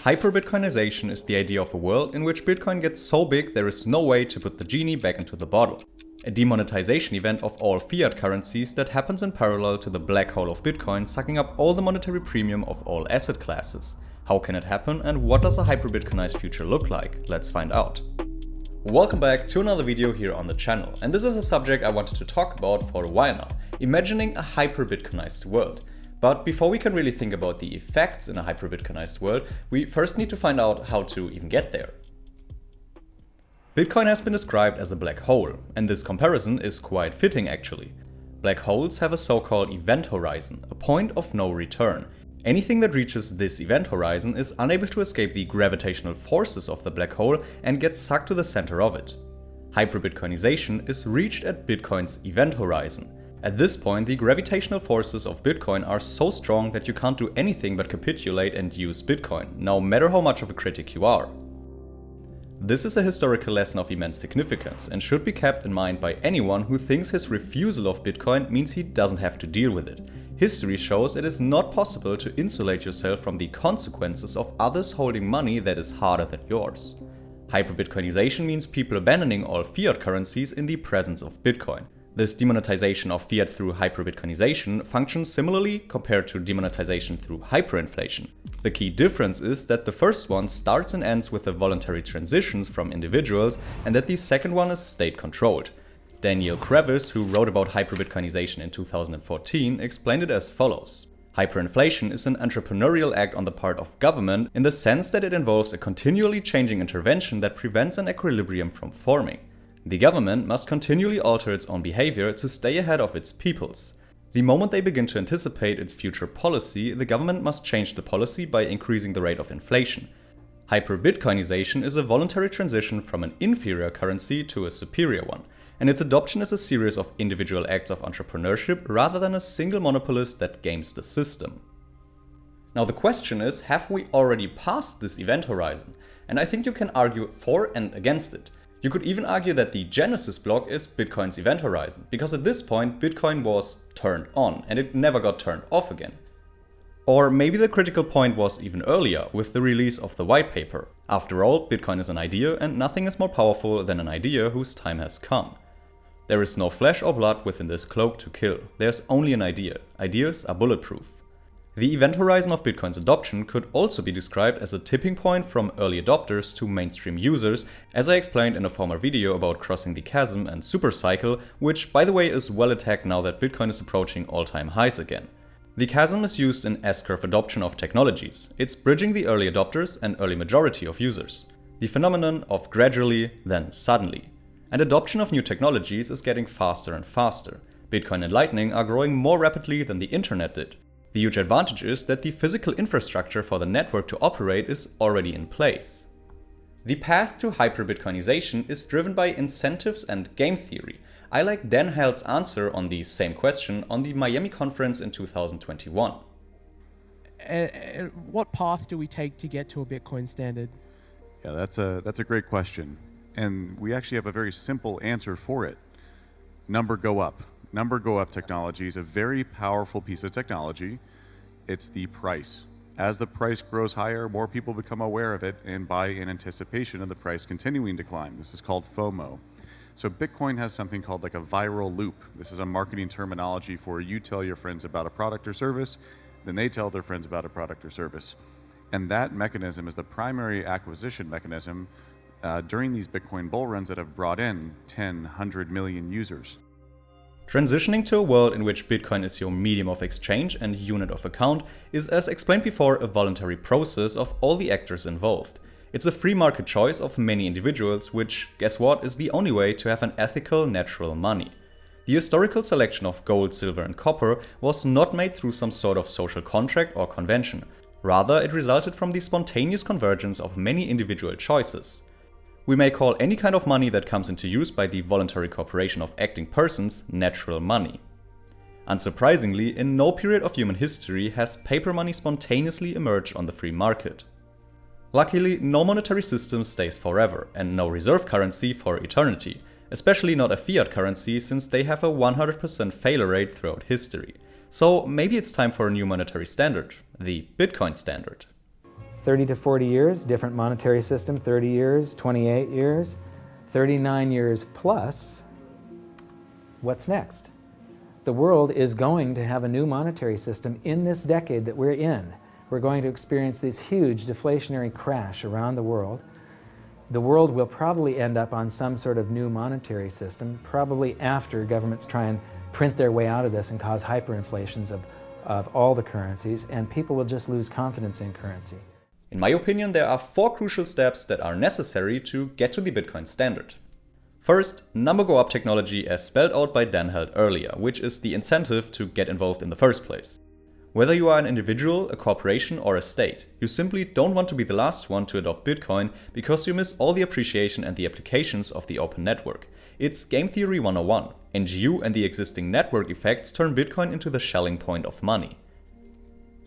Hyperbitcoinization is the idea of a world in which Bitcoin gets so big there is no way to put the genie back into the bottle. A demonetization event of all fiat currencies that happens in parallel to the black hole of Bitcoin sucking up all the monetary premium of all asset classes. How can it happen and what does a hyperbitcoinized future look like? Let's find out. Welcome back to another video here on the channel, and this is a subject I wanted to talk about for a while now, imagining a hyperbitcoinized world. But before we can really think about the effects in a hyperbitcoinized world, we first need to find out how to even get there. Bitcoin has been described as a black hole, and this comparison is quite fitting actually. Black holes have a so-called event horizon, a point of no return. Anything that reaches this event horizon is unable to escape the gravitational forces of the black hole and gets sucked to the center of it. Hyperbitcoinization is reached at Bitcoin's event horizon. At this point, the gravitational forces of Bitcoin are so strong that you can't do anything but capitulate and use Bitcoin, no matter how much of a critic you are. This is a historical lesson of immense significance and should be kept in mind by anyone who thinks his refusal of Bitcoin means he doesn't have to deal with it. History shows it is not possible to insulate yourself from the consequences of others holding money that is harder than yours. Hyperbitcoinization means people abandoning all fiat currencies in the presence of Bitcoin. This demonetization of fiat through hyperbitcoinization functions similarly compared to demonetization through hyperinflation. The key difference is that the first one starts and ends with the voluntary transitions from individuals and that the second one is state-controlled. Daniel Kravis, who wrote about hyperbitcoinization in 2014, explained it as follows. Hyperinflation is an entrepreneurial act on the part of government in the sense that it involves a continually changing intervention that prevents an equilibrium from forming. The government must continually alter its own behavior to stay ahead of its peoples. The moment they begin to anticipate its future policy, the government must change the policy by increasing the rate of inflation. Hyperbitcoinization is a voluntary transition from an inferior currency to a superior one, and its adoption is a series of individual acts of entrepreneurship rather than a single monopolist that games the system. Now the question is, have we already passed this event horizon? And I think you can argue for and against it. You could even argue that the Genesis block is Bitcoin's event horizon, because at this point Bitcoin was turned on and it never got turned off again. Or maybe the critical point was even earlier, with the release of the white paper. After all, Bitcoin is an idea and nothing is more powerful than an idea whose time has come. There is no flesh or blood within this cloak to kill, there's only an idea. Ideas are bulletproof. The event horizon of Bitcoin's adoption could also be described as a tipping point from early adopters to mainstream users, as I explained in a former video about crossing the chasm and supercycle, which by the way is well attacked now that Bitcoin is approaching all-time highs again. The chasm is used in S-curve adoption of technologies. It's bridging the early adopters and early majority of users. The phenomenon of gradually, then suddenly. And adoption of new technologies is getting faster and faster. Bitcoin and Lightning are growing more rapidly than the internet did. The huge advantage is that the physical infrastructure for the network to operate is already in place. The path to hyperbitcoinization is driven by incentives and game theory. I like Dan Hale's answer on the same question on the Miami conference in 2021. What path do we take to get to a Bitcoin standard? Yeah, that's a great question. And we actually have a very simple answer for it. Number go up. Number go up technology is a very powerful piece of technology. It's the price. As the price grows higher, more people become aware of it and buy in anticipation of the price continuing to climb. This is called FOMO. So Bitcoin has something called like a viral loop. This is a marketing terminology for you tell your friends about a product or service, then they tell their friends about a product or service. And that mechanism is the primary acquisition mechanism during these Bitcoin bull runs that have brought in 10, 100 million users. Transitioning to a world in which Bitcoin is your medium of exchange and unit of account is, as explained before, a voluntary process of all the actors involved. It's a free market choice of many individuals, which, guess what, is the only way to have an ethical, natural money. The historical selection of gold, silver and copper was not made through some sort of social contract or convention. Rather, it resulted from the spontaneous convergence of many individual choices. We may call any kind of money that comes into use by the voluntary cooperation of acting persons natural money. Unsurprisingly, in no period of human history has paper money spontaneously emerged on the free market. Luckily, no monetary system stays forever, and no reserve currency for eternity, especially not a fiat currency since they have a 100% failure rate throughout history. So maybe it's time for a new monetary standard, the Bitcoin standard. 30 to 40 years, different monetary system, 30 years, 28 years, 39 years plus. What's next? The world is going to have a new monetary system in this decade that we're in. We're going to experience this huge deflationary crash around the world. The world will probably end up on some sort of new monetary system, probably after governments try and print their way out of this and cause hyperinflations of all the currencies, and people will just lose confidence in currency. In my opinion, there are 4 crucial steps that are necessary to get to the Bitcoin standard. First, number go up technology as spelled out by Dan Held earlier, which is the incentive to get involved in the first place. Whether you are an individual, a corporation or a state, you simply don't want to be the last one to adopt Bitcoin because you miss all the appreciation and the applications of the open network. It's game theory 101. NGU and the existing network effects turn Bitcoin into the Schelling point of money.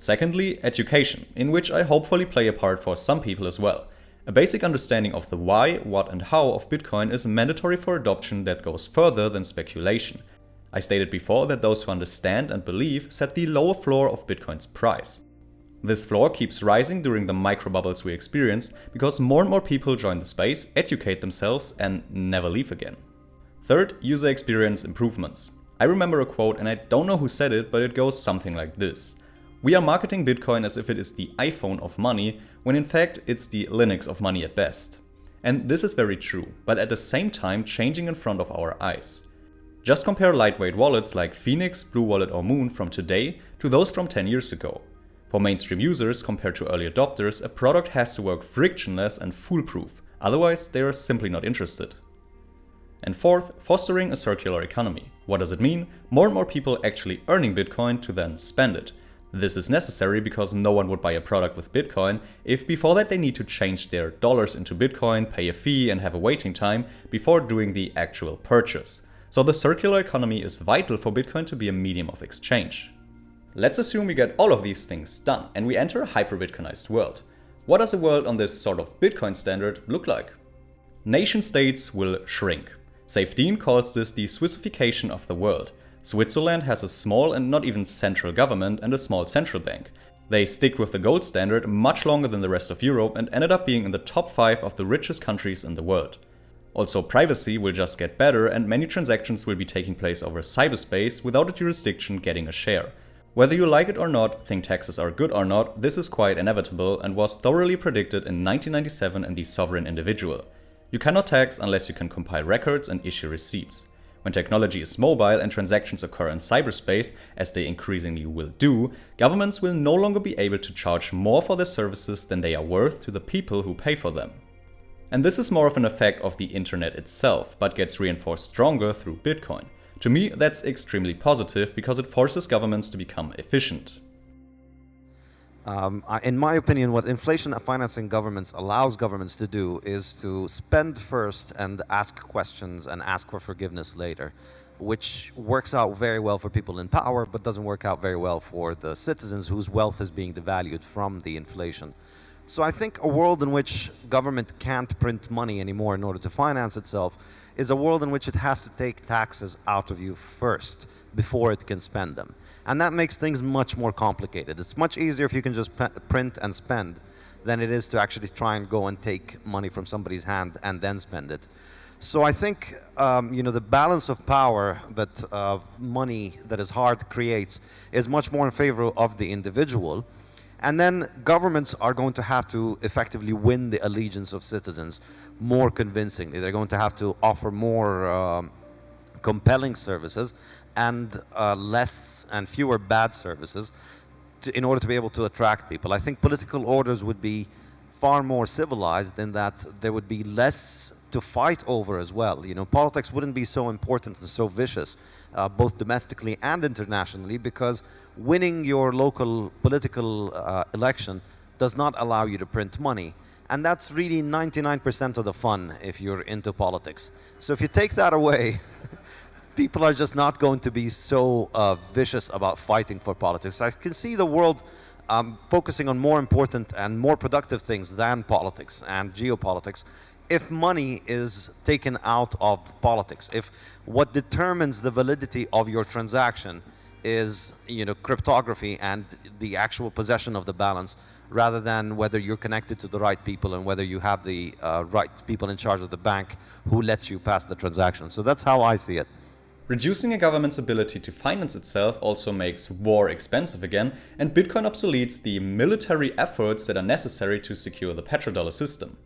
Secondly, education, in which I hopefully play a part for some people as well. A basic understanding of the why, what and how of Bitcoin is mandatory for adoption that goes further than speculation. I stated before that those who understand and believe set the lower floor of Bitcoin's price. This floor keeps rising during the micro-bubbles we experience because more and more people join the space, educate themselves and never leave again. Third, user experience improvements. I remember a quote and I don't know who said it, but it goes something like this. We are marketing Bitcoin as if it is the iPhone of money, when in fact it's the Linux of money at best. And this is very true, but at the same time changing in front of our eyes. Just compare lightweight wallets like Phoenix, Blue Wallet or Moon from today to those from 10 years ago. For mainstream users compared to early adopters, a product has to work frictionless and foolproof, otherwise they are simply not interested. And fourth, fostering a circular economy. What does it mean? More and more people actually earning Bitcoin to then spend it. This is necessary because no one would buy a product with Bitcoin if before that they need to change their dollars into Bitcoin, pay a fee and have a waiting time before doing the actual purchase. So the circular economy is vital for Bitcoin to be a medium of exchange. Let's assume we get all of these things done and we enter a hyperbitcoinized world. What does a world on this sort of Bitcoin standard look like? Nation states will shrink. Saif Dean calls this the Swissfication of the world. Switzerland has a small and not even central government and a small central bank. They stick with the gold standard much longer than the rest of Europe and ended up being in the top 5 of the richest countries in the world. Also, privacy will just get better and many transactions will be taking place over cyberspace without a jurisdiction getting a share. Whether you like it or not, think taxes are good or not, this is quite inevitable and was thoroughly predicted in 1997 in The Sovereign Individual. You cannot tax unless you can compile records and issue receipts. When technology is mobile and transactions occur in cyberspace, as they increasingly will do, governments will no longer be able to charge more for their services than they are worth to the people who pay for them. And this is more of an effect of the internet itself, but gets reinforced stronger through Bitcoin. To me, that's extremely positive because it forces governments to become efficient. In my opinion, what inflation financing governments allows governments to do is to spend first and ask questions and ask for forgiveness later, which works out very well for people in power, but doesn't work out very well for the citizens whose wealth is being devalued from the inflation. So I think a world in which government can't print money anymore in order to finance itself is a world in which it has to take taxes out of you first before it can spend them. And that makes things much more complicated. It's much easier if you can just print and spend than it is to actually try and go and take money from somebody's hand and then spend it. So I think the balance of power that money that is hard creates is much more in favor of the individual. And then governments are going to have to effectively win the allegiance of citizens more convincingly. They're going to have to offer more compelling services and less and fewer bad services in order to be able to attract people. I think political orders would be far more civilized in that there would be less to fight over as well. Politics wouldn't be so important and so vicious, both domestically and internationally, because winning your local political election does not allow you to print money. And that's really 99% of the fun if you're into politics. So if you take that away, people are just not going to be so vicious about fighting for politics. I can see the world focusing on more important and more productive things than politics and geopolitics if money is taken out of politics, if what determines the validity of your transaction is cryptography and the actual possession of the balance rather than whether you're connected to the right people and whether you have the right people in charge of the bank who let you pass the transaction. So that's how I see it. Reducing a government's ability to finance itself also makes war expensive again, and Bitcoin obsoletes the military efforts that are necessary to secure the petrodollar system.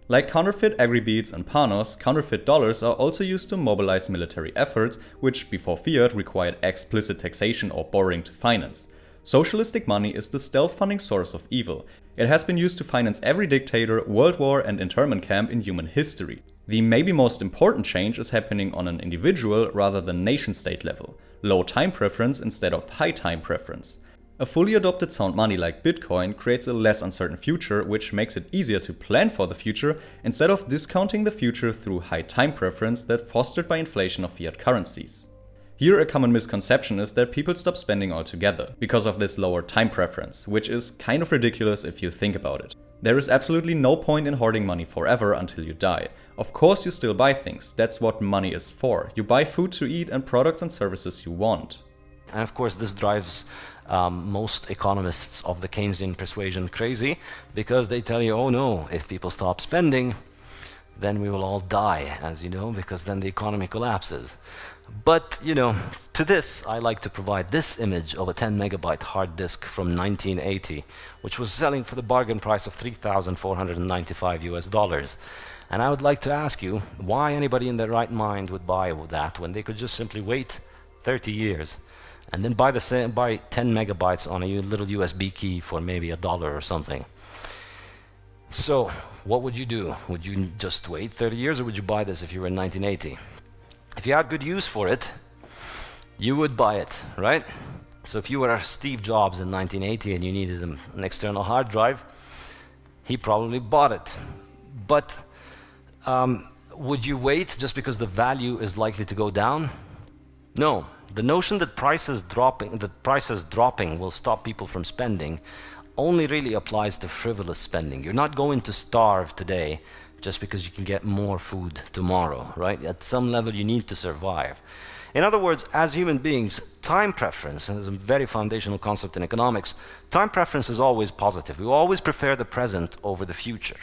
Like counterfeit agri-beads and panos, counterfeit dollars are also used to mobilize military efforts, which before fiat required explicit taxation or borrowing to finance. Socialistic money is the self-funding source of evil. It has been used to finance every dictator, world war and internment camp in human history. The maybe most important change is happening on an individual rather than nation-state level. Low time preference instead of high time preference. A fully adopted sound money like Bitcoin creates a less uncertain future, which makes it easier to plan for the future instead of discounting the future through high time preference that's fostered by inflation of fiat currencies. Here a common misconception is that people stop spending altogether because of this lower time preference, which is kind of ridiculous if you think about it. There is absolutely no point in hoarding money forever until you die. Of course you still buy things, that's what money is for. You buy food to eat and products and services you want. And of course this drives most economists of the Keynesian persuasion crazy, because they tell you, oh no, if people stop spending, then we will all die, as you know, because then the economy collapses. But, you know, to this, I like to provide this image of a 10 megabyte hard disk from 1980, which was selling for the bargain price of $3,495 US. And I would like to ask you why anybody in their right mind would buy that when they could just simply wait 30 years and then buy 10 megabytes on a little USB key for maybe $1 or something. So, what would you do? Would you just wait 30 years or would you buy this if you were in 1980? If you had good use for it, you would buy it, right? So if you were Steve Jobs in 1980 and you needed an external hard drive, he probably bought it. But would you wait just because the value is likely to go down? No. The notion that prices dropping will stop people from spending only really applies to frivolous spending. You're not going to starve today just because you can get more food tomorrow, right? At some level you need to survive. In other words, as human beings, time preference, and this is a very foundational concept in economics, time preference is always positive. We always prefer the present over the future.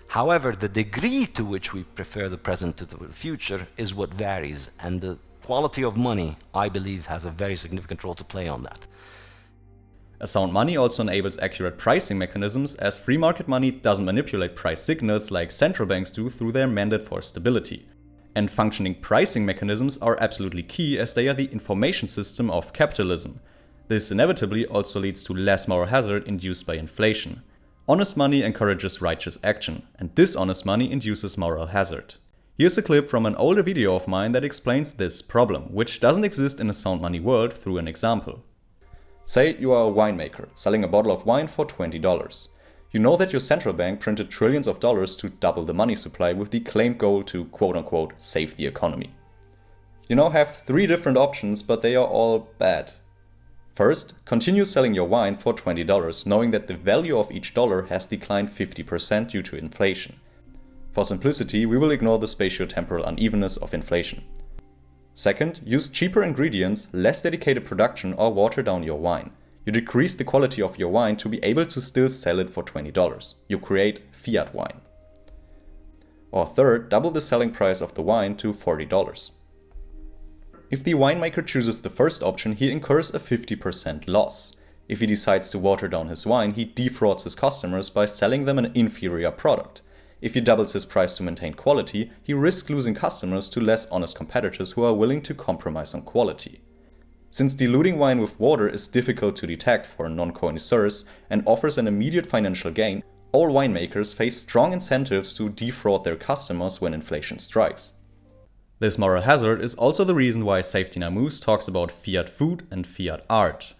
However, the degree to which we prefer the present to the future is what varies, and the quality of money, I believe, has a very significant role to play on that. A sound money also enables accurate pricing mechanisms, as free market money doesn't manipulate price signals like central banks do through their mandate for stability. And functioning pricing mechanisms are absolutely key, as they are the information system of capitalism. This inevitably also leads to less moral hazard induced by inflation. Honest money encourages righteous action, and dishonest money induces moral hazard. Here's a clip from an older video of mine that explains this problem, which doesn't exist in a sound money world, through an example. Say you are a winemaker, selling a bottle of wine for $20. You know that your central bank printed trillions of dollars to double the money supply with the claimed goal to quote-unquote save the economy. You now have 3 different options, but they are all bad. First, continue selling your wine for $20, knowing that the value of each dollar has declined 50% due to inflation. For simplicity, we will ignore the spatio-temporal unevenness of inflation. Second, use cheaper ingredients, less dedicated production, or water down your wine. You decrease the quality of your wine to be able to still sell it for $20. You create fiat wine. Or third, double the selling price of the wine to $40. If the winemaker chooses the first option, he incurs a 50% loss. If he decides to water down his wine, he defrauds his customers by selling them an inferior product. If he doubles his price to maintain quality, he risks losing customers to less honest competitors who are willing to compromise on quality. Since diluting wine with water is difficult to detect for non-connoisseurs and offers an immediate financial gain, all winemakers face strong incentives to defraud their customers when inflation strikes. This moral hazard is also the reason why Safety Namus talks about fiat food and fiat art.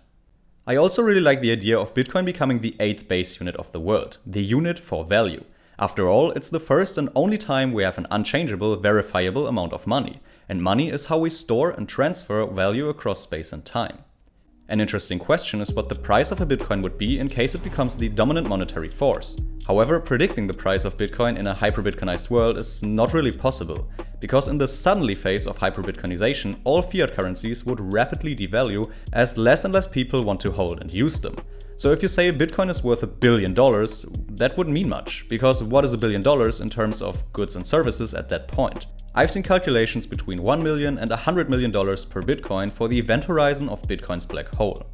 I also really like the idea of Bitcoin becoming the 8th base unit of the world, the unit for value. After all, it's the first and only time we have an unchangeable, verifiable amount of money, and money is how we store and transfer value across space and time. An interesting question is what the price of a Bitcoin would be in case it becomes the dominant monetary force. However, predicting the price of Bitcoin in a hyperbitcoinized world is not really possible, because in the suddenly phase of hyperbitcoinization, all fiat currencies would rapidly devalue as less and less people want to hold and use them. So if you say Bitcoin is worth $1 billion, that wouldn't mean much, because what is $1 billion in terms of goods and services at that point? I've seen calculations between $1 million and $100 million per Bitcoin for the event horizon of Bitcoin's black hole.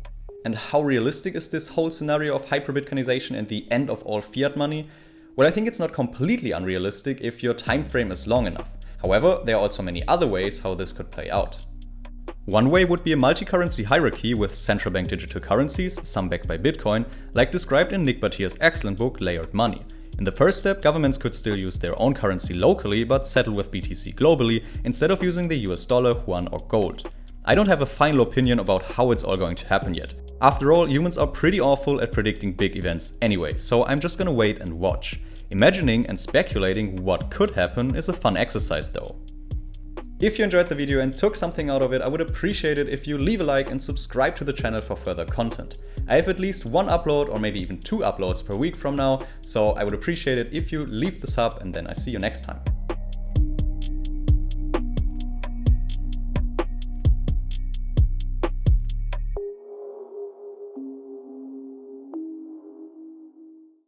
And how realistic is this whole scenario of hyperbitcoinization and the end of all fiat money? Well, I think it's not completely unrealistic if your time frame is long enough. However, there are also many other ways how this could play out. One way would be a multi-currency hierarchy with central bank digital currencies, some backed by Bitcoin, like described in Nick Batier's excellent book Layered Money. In the first step, governments could still use their own currency locally but settle with BTC globally instead of using the US dollar, yuan or gold. I don't have a final opinion about how it's all going to happen yet. After all, humans are pretty awful at predicting big events anyway, so I'm just gonna wait and watch. Imagining and speculating what could happen is a fun exercise though. If you enjoyed the video and took something out of it, I would appreciate it if you leave a like and subscribe to the channel for further content. I have at least one upload or maybe even 2 uploads per week from now, so I would appreciate it if you leave the sub, and then I see you next time.